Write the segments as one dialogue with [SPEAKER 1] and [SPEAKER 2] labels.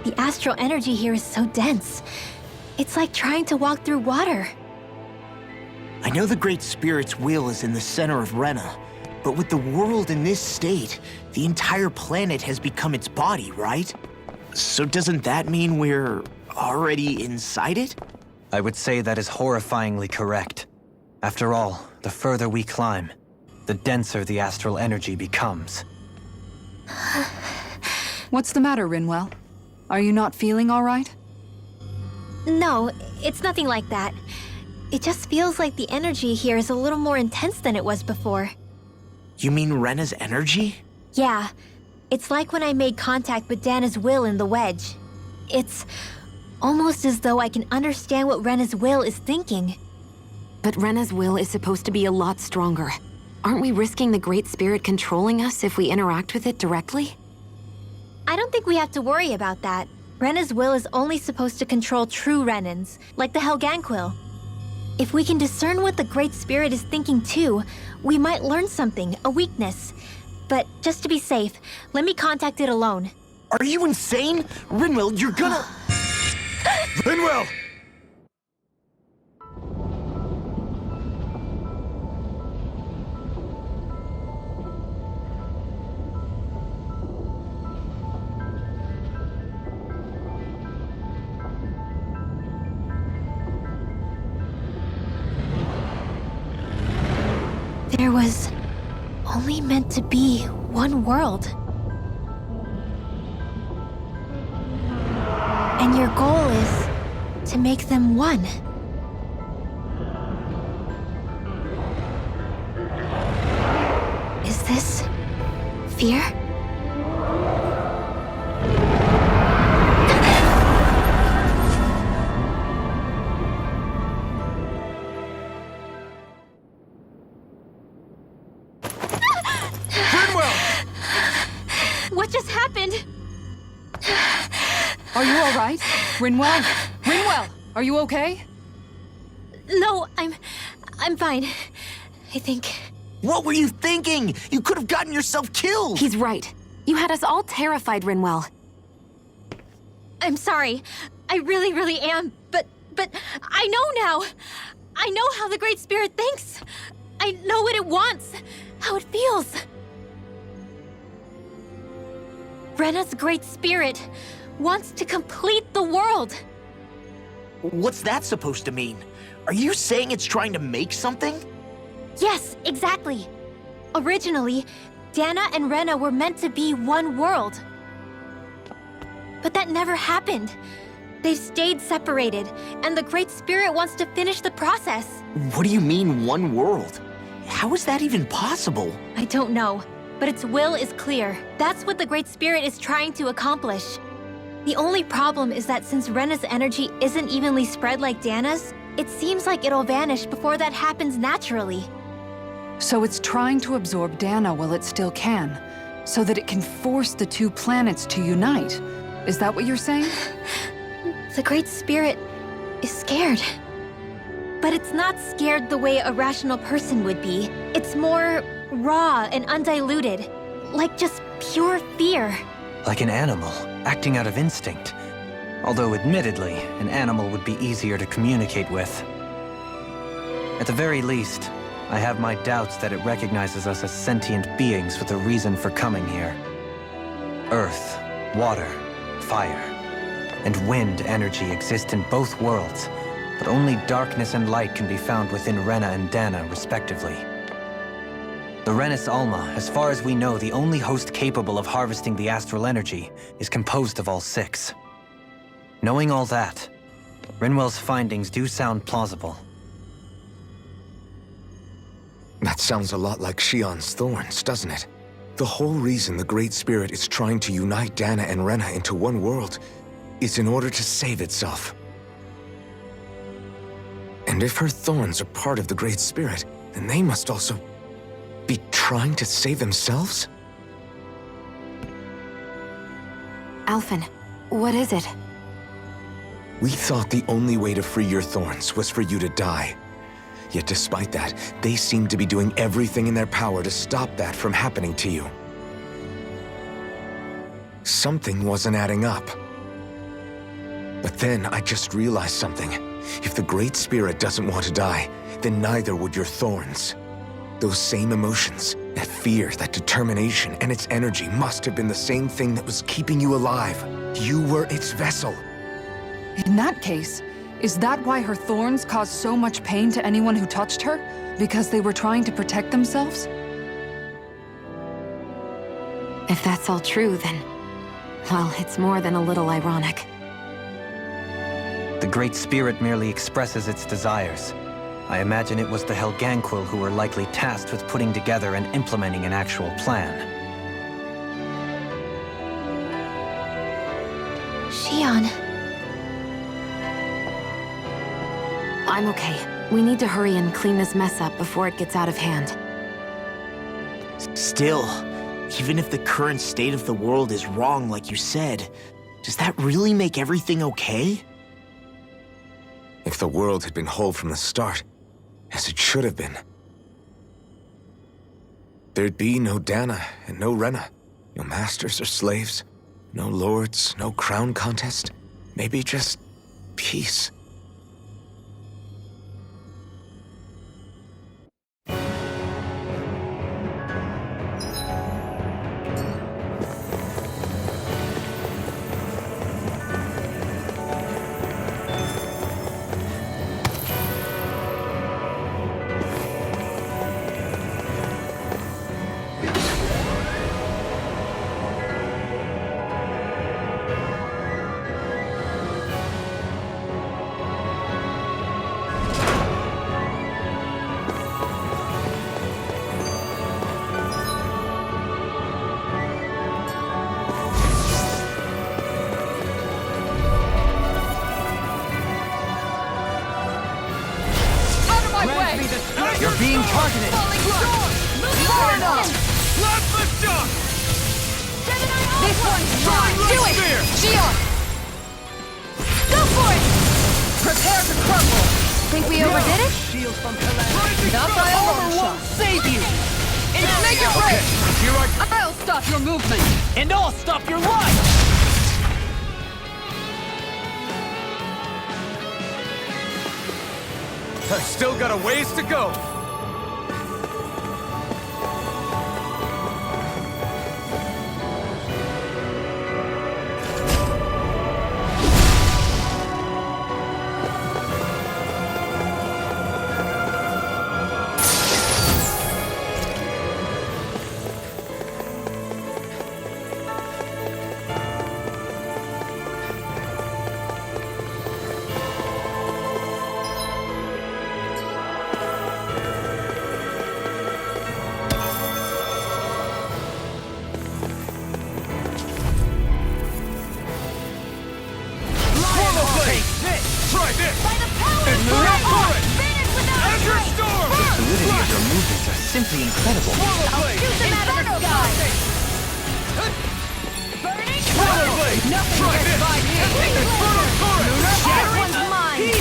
[SPEAKER 1] The astral energy here is so dense. It's like trying to walk through water.
[SPEAKER 2] I know the Great Spirit's will is in the center of Rena, but with the world in this state, the entire planet has become its body, right? So doesn't that mean we're already inside it?
[SPEAKER 3] I would say that is horrifyingly correct. After all, the further we climb, the denser the astral energy becomes.
[SPEAKER 4] What's the matter, Rinwell? Are you not feeling all right?
[SPEAKER 1] No, it's nothing like that. It just feels like the energy here is a little more intense than it was before.
[SPEAKER 2] You mean Rena's energy?
[SPEAKER 1] Yeah, it's like when I made contact with Dana's will in the wedge. It's almost as though I can understand what Rena's will is thinking.
[SPEAKER 5] But Rena's will is supposed to be a lot stronger. Aren't we risking the Great Spirit controlling us if we interact with it directly?
[SPEAKER 1] I don't think we have to worry about that. Rena's will is only supposed to control true Renans, like the Helganquil. If we can discern what the Great Spirit is thinking too, we might learn something, a weakness. But just to be safe, let me contact it alone.
[SPEAKER 2] Are you insane? Rinwell, you're gonna... Rinwell!
[SPEAKER 1] There was only meant to be one world. And your goal is to make them one. Is this fear? What just happened?
[SPEAKER 4] Are you all right? Rinwell? Rinwell, are you okay?
[SPEAKER 1] No, I'm fine. I think.
[SPEAKER 2] What were you thinking? You could have gotten yourself killed!
[SPEAKER 5] He's right. You had us all terrified, Rinwell.
[SPEAKER 1] I'm sorry. I really am. But I know now. I know how the Great Spirit thinks. I know what it wants, how it feels. Rena's Great Spirit wants to complete the world.
[SPEAKER 2] What's that supposed to mean? Are you saying it's trying to make something?
[SPEAKER 1] Yes, exactly. Originally, Dana and Rena were meant to be one world. But that never happened. They've stayed separated, and the Great Spirit wants to finish the process.
[SPEAKER 2] What do you mean, one world? How is that even possible?
[SPEAKER 1] I don't know, but its will is clear. That's what the Great Spirit is trying to accomplish. The only problem is that since Rena's energy isn't evenly spread like Dana's, it seems like it'll vanish before that happens naturally.
[SPEAKER 4] So it's trying to absorb Dana while it still can, so that it can force the two planets to unite. Is that what you're saying?
[SPEAKER 1] The Great Spirit is scared. But it's not scared the way a rational person would be. It's more raw and undiluted, like just pure fear.
[SPEAKER 3] Like an animal, acting out of instinct. Although admittedly, an animal would be easier to communicate with. At the very least, I have my doubts that it recognizes us as sentient beings with a reason for coming here. Earth, water, fire, and wind energy exist in both worlds, but only darkness and light can be found within Rena and Dana, respectively. The Renis Alma, as far as we know, the only host capable of harvesting the astral energy, is composed of all six. Knowing all that, Rinwell's findings do sound plausible.
[SPEAKER 6] That sounds a lot like Shion's thorns, doesn't it? The whole reason the Great Spirit is trying to unite Dana and Rena into one world is in order to save itself. And if her thorns are part of the Great Spirit, then they must also be trying to save themselves?
[SPEAKER 5] Alphen, what is it?
[SPEAKER 6] We thought the only way to free your thorns was for you to die. Yet despite that, they seem to be doing everything in their power to stop that from happening to you. Something wasn't adding up. But then I just realized something. If the Great Spirit doesn't want to die, then neither would your thorns. Those same emotions, that fear, that determination, and its energy must have been the same thing that was keeping you alive. You were its vessel.
[SPEAKER 4] In that case, is that why her thorns caused so much pain to anyone who touched her? Because they were trying to protect themselves?
[SPEAKER 5] If that's all true, then... well, it's more than a little ironic.
[SPEAKER 3] The Great Spirit merely expresses its desires. I imagine it was the Helganquil who were likely tasked with putting together and implementing an actual plan.
[SPEAKER 1] Shion.
[SPEAKER 5] I'm okay. We need to hurry and clean this mess up before it gets out of hand.
[SPEAKER 2] Still, even if the current state of the world is wrong like you said, does that really make everything okay?
[SPEAKER 6] If the world had been whole from the start, as it should have been, there'd be no Dana and no Rena, no masters or slaves, no lords, no crown contest, maybe just peace.
[SPEAKER 3] You're being targeted!
[SPEAKER 4] This one's mine! Do it! Shion! Go for it! Prepare to crumble!
[SPEAKER 1] Think we overdid it?
[SPEAKER 3] Shield from calamity!
[SPEAKER 4] Not my armor won't save you! Make it break! I'll stop your movement!
[SPEAKER 3] And I'll stop your life!
[SPEAKER 6] I've still got a ways to go.
[SPEAKER 7] Try this!
[SPEAKER 1] By the power of
[SPEAKER 7] Move for it!
[SPEAKER 1] Finish without a
[SPEAKER 7] Azure
[SPEAKER 1] break!
[SPEAKER 7] Storm!
[SPEAKER 3] The fluidity of your movements are simply incredible.
[SPEAKER 7] Swallow Blade!
[SPEAKER 1] Shoot them out of the sky! Burning
[SPEAKER 7] Swallow Blade! Try this! Inferno Torrent!
[SPEAKER 1] That one's mine!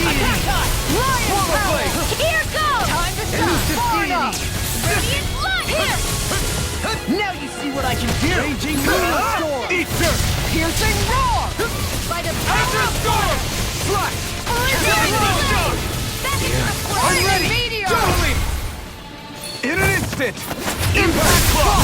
[SPEAKER 1] Attack us! Lion
[SPEAKER 7] Swallow
[SPEAKER 1] power!
[SPEAKER 7] Blade!
[SPEAKER 1] Here goes! Time to stop! Far enough! Radiant light! Here!
[SPEAKER 3] Now you see what I can do! Raging Moon Storm!
[SPEAKER 7] Eat dirt!
[SPEAKER 4] Piercing roar!
[SPEAKER 1] By the power
[SPEAKER 7] Azure
[SPEAKER 1] of
[SPEAKER 7] Storm! Slash!
[SPEAKER 4] I'm ready! Meteor!
[SPEAKER 7] Totally! In an instant! Impact Claw!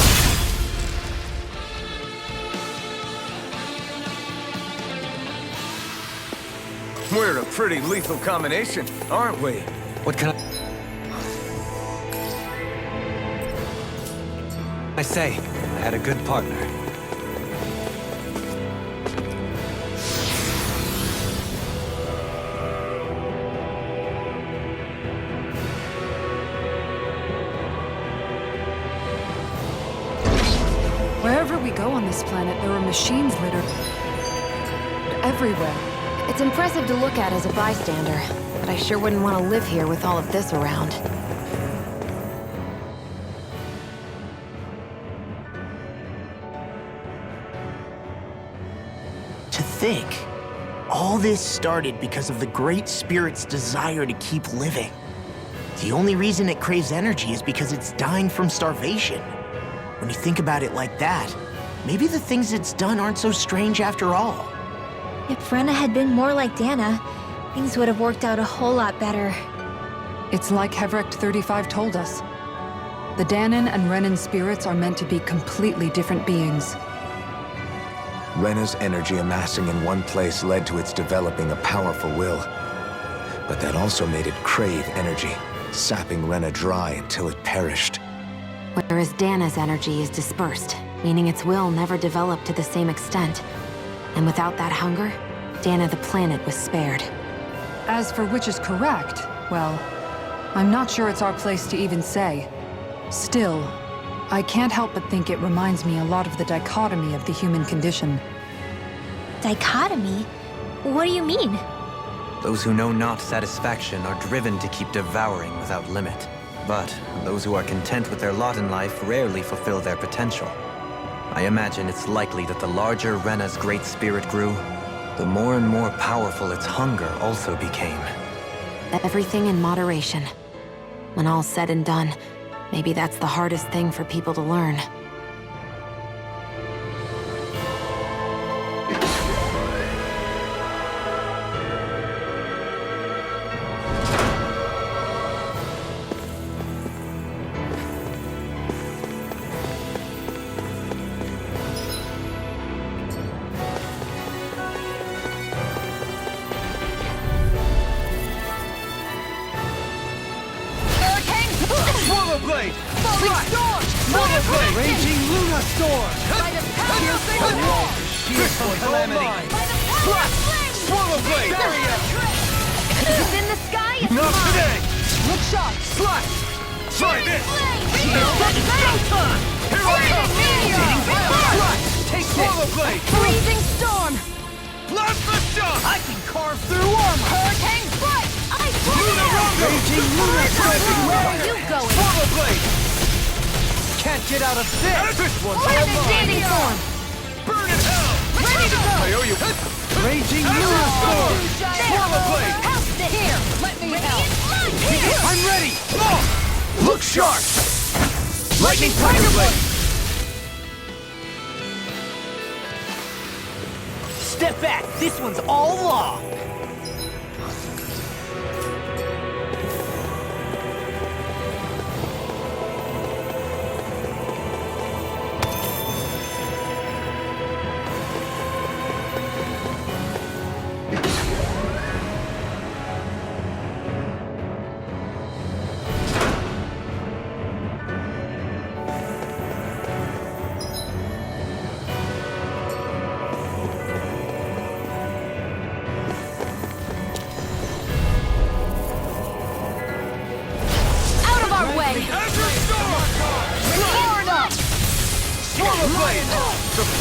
[SPEAKER 7] We're a pretty lethal combination, aren't we?
[SPEAKER 3] What can I say? I had a good partner.
[SPEAKER 4] Wherever we go on this planet, there are machines littered everywhere.
[SPEAKER 5] It's impressive to look at as a bystander, but I sure wouldn't want to live here with all of this around.
[SPEAKER 2] To think, all this started because of the Great Spirit's desire to keep living. The only reason it craves energy is because it's dying from starvation. When you think about it like that, maybe the things it's done aren't so strange after all.
[SPEAKER 1] If Rena had been more like Dana, things would have worked out a whole lot better.
[SPEAKER 4] It's like Hevrecht 35 told us. The Danon and Renan spirits are meant to be completely different beings.
[SPEAKER 6] Rena's energy amassing in one place led to its developing a powerful will. But that also made it crave energy, sapping Rena dry until it perished.
[SPEAKER 5] Whereas Dana's energy is dispersed, meaning its will never developed to the same extent. And without that hunger, Dana the planet was spared.
[SPEAKER 4] As for which is correct, well, I'm not sure it's our place to even say. Still, I can't help but think it reminds me a lot of the dichotomy of the human condition.
[SPEAKER 1] Dichotomy? What do you mean?
[SPEAKER 3] Those who know not satisfaction are driven to keep devouring without limit. But those who are content with their lot in life rarely fulfill their potential. I imagine it's likely that the larger Rena's great spirit grew, the more and more powerful its hunger also became.
[SPEAKER 5] Everything in moderation. When all's said and done, maybe that's the hardest thing for people to learn.
[SPEAKER 7] Swallow Blade! Strike! Swallow Blade! Raging Luna Storm! Shield for Calamity! Slash! Swallow Blade!
[SPEAKER 1] It's in the sky, it's
[SPEAKER 7] Not
[SPEAKER 1] mine!
[SPEAKER 7] today!
[SPEAKER 4] Look sharp!
[SPEAKER 7] Slash! Try this!
[SPEAKER 1] It's
[SPEAKER 7] Showtime! Here I come! Slash! Take Swallow Blade!
[SPEAKER 1] freezing storm!
[SPEAKER 7] Plasma Shock! I can carve through armor!
[SPEAKER 1] Hurricane strike! Ice
[SPEAKER 7] Luna Rondo! Raging Luna Striking
[SPEAKER 1] Where are you going?
[SPEAKER 7] Swallow Blade! Can't get out of this! This one's all
[SPEAKER 1] Devastating
[SPEAKER 7] mine!
[SPEAKER 1] storm!
[SPEAKER 7] Burn in hell!
[SPEAKER 1] Ready to go!
[SPEAKER 7] I owe you! Raging Luna Storm! Swallow Blade!
[SPEAKER 1] Here, let me help!
[SPEAKER 7] I'm ready! Look sharp! Lightning Tiger Blade!
[SPEAKER 2] Step back! This one's all law!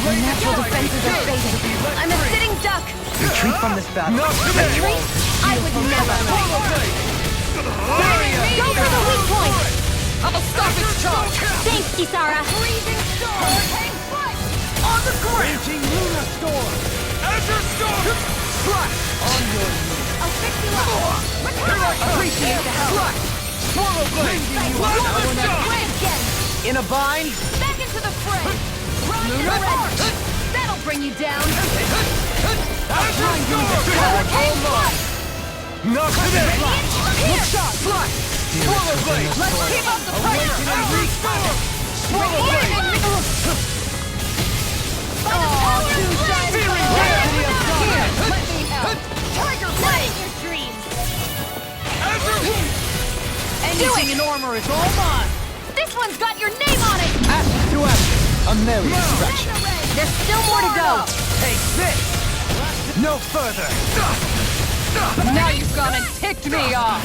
[SPEAKER 1] Natural defenses are fading. I'm a sitting duck.
[SPEAKER 3] Retreat from this battle.
[SPEAKER 1] Retreat? I would never. Go for the weak point.
[SPEAKER 7] I'll stop its charge!
[SPEAKER 1] Thanks, Kisara.
[SPEAKER 7] Freezing Storm! Hurricane Strike! On the ground! Raging Luna Storm! Azure Storm! Slash! On your knees!
[SPEAKER 1] I'll fix you up.
[SPEAKER 7] Appreciate the help! Slash! Swallow Blade! Plasma Shock!
[SPEAKER 2] In a bind?
[SPEAKER 1] Back into the fray. Run to the
[SPEAKER 7] Luna
[SPEAKER 1] red. That'll bring you down.
[SPEAKER 7] Azure Storm!
[SPEAKER 1] Hurricane strike.
[SPEAKER 7] Not today!
[SPEAKER 1] Here.
[SPEAKER 7] Slash! Swallow Blade!
[SPEAKER 1] Let's keep up the pressure.
[SPEAKER 7] Azure Storm! Swallow Blade!
[SPEAKER 1] Too shy to
[SPEAKER 7] Feeling
[SPEAKER 1] go.
[SPEAKER 7] gravity of God.
[SPEAKER 1] Here, let me help. Tiger Blade. Your dreams.
[SPEAKER 7] Azure!
[SPEAKER 1] Anything
[SPEAKER 2] in armor is all mine!
[SPEAKER 1] This one's got your name on it.
[SPEAKER 2] Action to action! A merry distraction.
[SPEAKER 1] There's still more to go.
[SPEAKER 7] Take this! No further!
[SPEAKER 4] Now you've gone and ticked me off!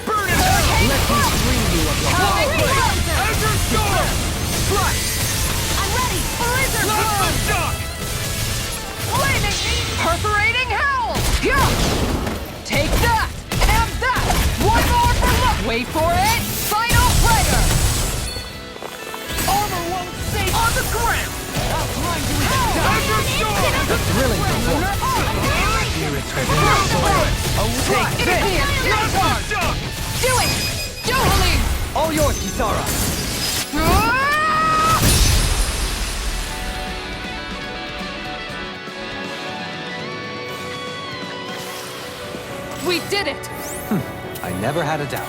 [SPEAKER 7] Burn it out!
[SPEAKER 2] Let me bring you a
[SPEAKER 7] Azure Storm! Slash!
[SPEAKER 1] I'm ready. Blizzard
[SPEAKER 7] Plasma
[SPEAKER 1] Blow.
[SPEAKER 7] Shock!
[SPEAKER 1] Flaming me.
[SPEAKER 4] Perforating howl! Yeah! Take that! And that! One more for luck! Wait for it! Final prayer!
[SPEAKER 7] Armor won't save on the ground! I'll grind you into Azure Storm!
[SPEAKER 2] The thrilling performance.
[SPEAKER 7] Take this! Plasma Shock!
[SPEAKER 4] Do it! Johali!
[SPEAKER 2] All yours, Kisara.
[SPEAKER 4] We did it!
[SPEAKER 3] I never had a doubt.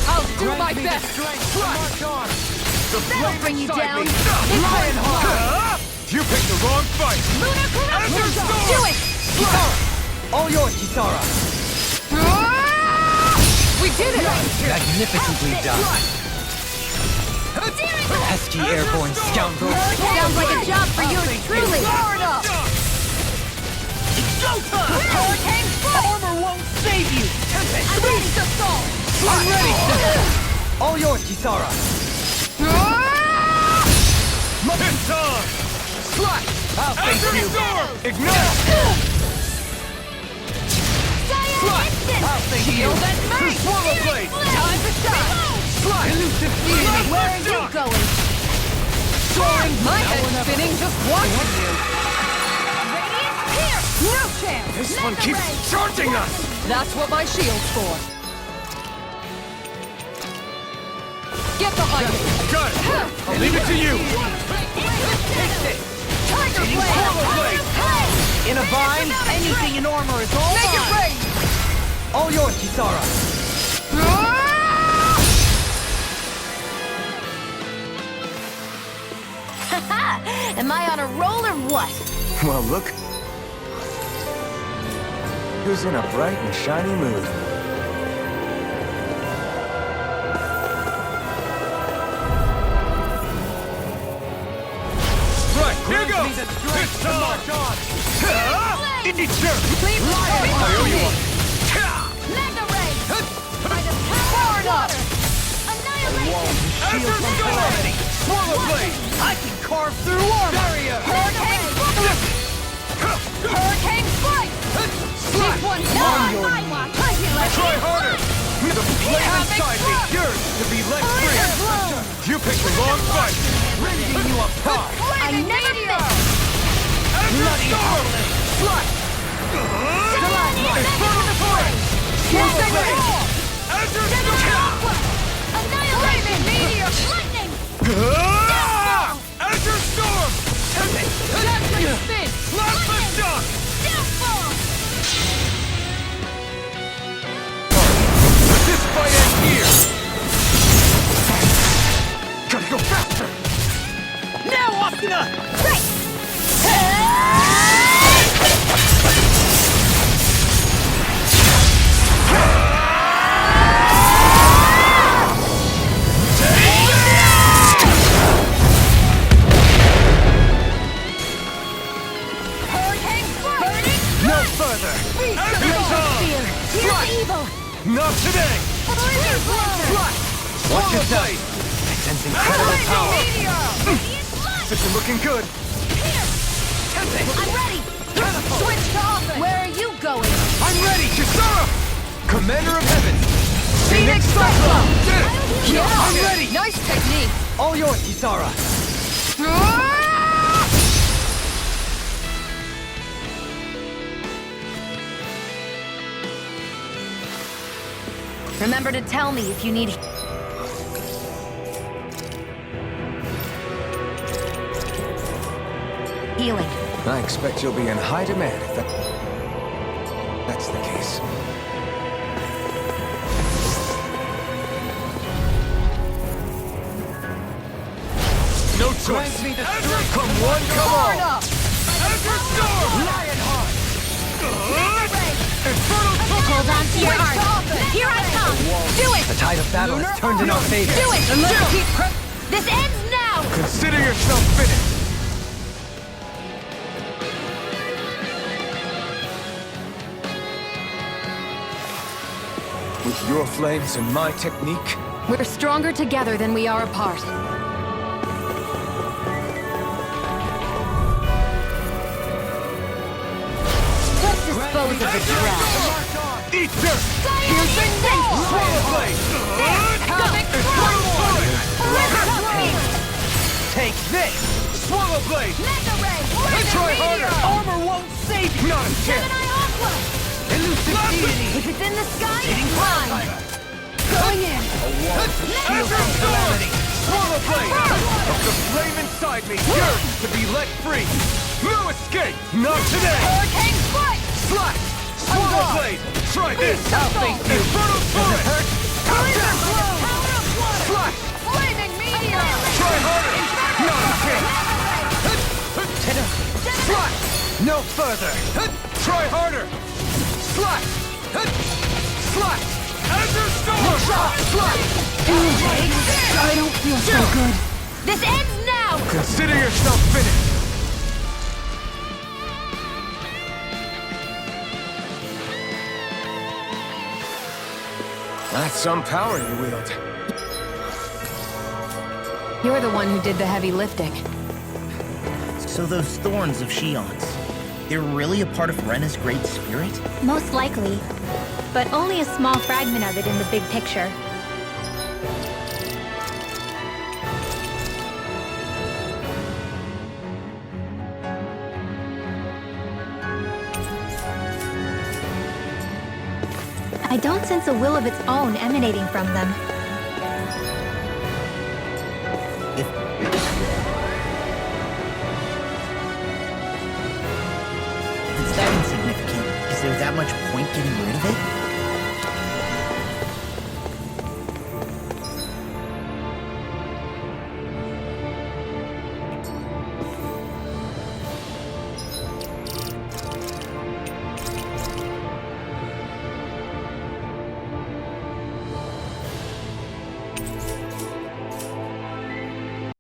[SPEAKER 4] I'll do my best!
[SPEAKER 7] March on! The
[SPEAKER 1] That'll bring you down.
[SPEAKER 7] Lionheart! You picked the wrong fight!
[SPEAKER 1] Lunar corruption! Do it!
[SPEAKER 3] All yours, Kisara!
[SPEAKER 4] We did it!
[SPEAKER 3] Magnificently done. Pesky airborne scoundrel!
[SPEAKER 1] Sounds like a job for yours truly.
[SPEAKER 7] Hurricane Armor won't save you!
[SPEAKER 1] I'm ready to fall.
[SPEAKER 3] I'm ready! All yours, Kisara!
[SPEAKER 7] It's on! Slash!
[SPEAKER 3] I'll face you!
[SPEAKER 7] Ignite!
[SPEAKER 3] I'll face you!
[SPEAKER 7] Swallow blade!
[SPEAKER 1] Time to shine.
[SPEAKER 7] Slash! Elusive fiend!
[SPEAKER 1] Where are you going?
[SPEAKER 7] Soaring!
[SPEAKER 4] My head's spinning just watching you!
[SPEAKER 1] Radiant here. No chance.
[SPEAKER 7] This one keeps charging us!
[SPEAKER 4] That's what my shield's for. Get behind me!
[SPEAKER 7] Got it! I'll leave it to you!
[SPEAKER 1] Tiger blade.
[SPEAKER 7] Swallow blade!
[SPEAKER 3] In a vine, anything in armor is all
[SPEAKER 4] Make it
[SPEAKER 3] mine!
[SPEAKER 4] rain!
[SPEAKER 3] All yours, Kisara!
[SPEAKER 1] Am I on a roll or what?
[SPEAKER 6] Well, look. Who's in a bright and shiny mood?
[SPEAKER 7] Right, here goes! It's time! March on!
[SPEAKER 1] Please
[SPEAKER 7] I owe you one!
[SPEAKER 1] Mega ray. By the power of water. Annihilation.
[SPEAKER 7] Azure Storm! Swallow blade!
[SPEAKER 3] I can carve through armor!
[SPEAKER 7] Barrier!
[SPEAKER 1] Hurricane strike.
[SPEAKER 7] Slash!
[SPEAKER 1] One's not on my watch.
[SPEAKER 7] Try harder! The flame inside me yearns to be let free! You picked the wrong fight!
[SPEAKER 3] Rending you apart!
[SPEAKER 1] I never miss.
[SPEAKER 7] Azure Storm! Slash! Infernal Flame! Swallow blade! Azure Storm!
[SPEAKER 1] Annihilation. Meteor. Lightning.
[SPEAKER 7] Azure Storm!
[SPEAKER 4] Spin!
[SPEAKER 7] Plasma Shock!
[SPEAKER 1] Downfall.
[SPEAKER 7] This fight ends here! Gotta go faster!
[SPEAKER 3] Now, Asuna!
[SPEAKER 1] Right. Hurricane burning.
[SPEAKER 7] No further! Azure Storm!
[SPEAKER 1] Here's evil.
[SPEAKER 7] Not today!
[SPEAKER 1] Fire blow.
[SPEAKER 7] Slash!
[SPEAKER 3] Watch
[SPEAKER 7] Swallow
[SPEAKER 3] yourself!
[SPEAKER 7] blade!
[SPEAKER 3] I sense incredible power!
[SPEAKER 7] This is looking good!
[SPEAKER 1] I'm ready. Switch to offense. Where are you going?
[SPEAKER 7] I'm ready, Kisara! Commander of Heaven!
[SPEAKER 4] Phoenix Cyclone!
[SPEAKER 7] Yeah, I'm ready!
[SPEAKER 4] Nice technique!
[SPEAKER 3] All yours, Kisara!
[SPEAKER 1] Remember to tell me if you need. Healing.
[SPEAKER 6] I expect you'll be in high demand if that's the case.
[SPEAKER 7] No choice! Come one, come all! Azure Storm!
[SPEAKER 3] Lionheart!
[SPEAKER 7] Infernal
[SPEAKER 1] Hold on to your heart. Here I come. Do it.
[SPEAKER 3] The tide of battle has turned in our favor.
[SPEAKER 1] Do it.
[SPEAKER 4] And let's keep prep.
[SPEAKER 1] This ends now.
[SPEAKER 7] Consider yourself finished!
[SPEAKER 6] With your flames and my technique,
[SPEAKER 5] We're stronger together than we are apart.
[SPEAKER 1] Let's dispose of the trash.
[SPEAKER 7] Eat dirt!
[SPEAKER 1] Here's the
[SPEAKER 7] Swallow blade! Infernal Flame! Shadow Blade!
[SPEAKER 8] Mega Ray!
[SPEAKER 7] Let's try harder!
[SPEAKER 8] Armor won't save you!
[SPEAKER 7] Not a chance!
[SPEAKER 8] Gemini Aqua!
[SPEAKER 7] Elusive Deity!
[SPEAKER 8] If it's in the sky, it's mine! Going in!
[SPEAKER 7] Shield from Calamity! Swallow Blade! Of the flame inside me yearns to be let free! No escape! Not today!
[SPEAKER 8] Hurricane Foot!
[SPEAKER 7] Slash! Swallow Blade! Try this!
[SPEAKER 8] I'll face you!
[SPEAKER 7] Infernal Torrent!
[SPEAKER 8] Laser Blow! Power of water!
[SPEAKER 7] Slash!
[SPEAKER 8] Flaming Meteor!
[SPEAKER 7] Try harder! Not a chance! Slash! No further! Try harder! Slash! Slash! Azure Storm! Slash!
[SPEAKER 4] I don't feel so good.
[SPEAKER 8] This ends now!
[SPEAKER 7] Consider yourself finished! That's some power you wield.
[SPEAKER 5] You're the one who did the heavy lifting.
[SPEAKER 2] So those thorns of Shion's, they're really a part of Rena's great spirit?
[SPEAKER 1] Most likely. But only a small fragment of it in the big picture. I don't sense a will of its own emanating from them.
[SPEAKER 2] If it's that insignificant, is there that much point getting rid of it?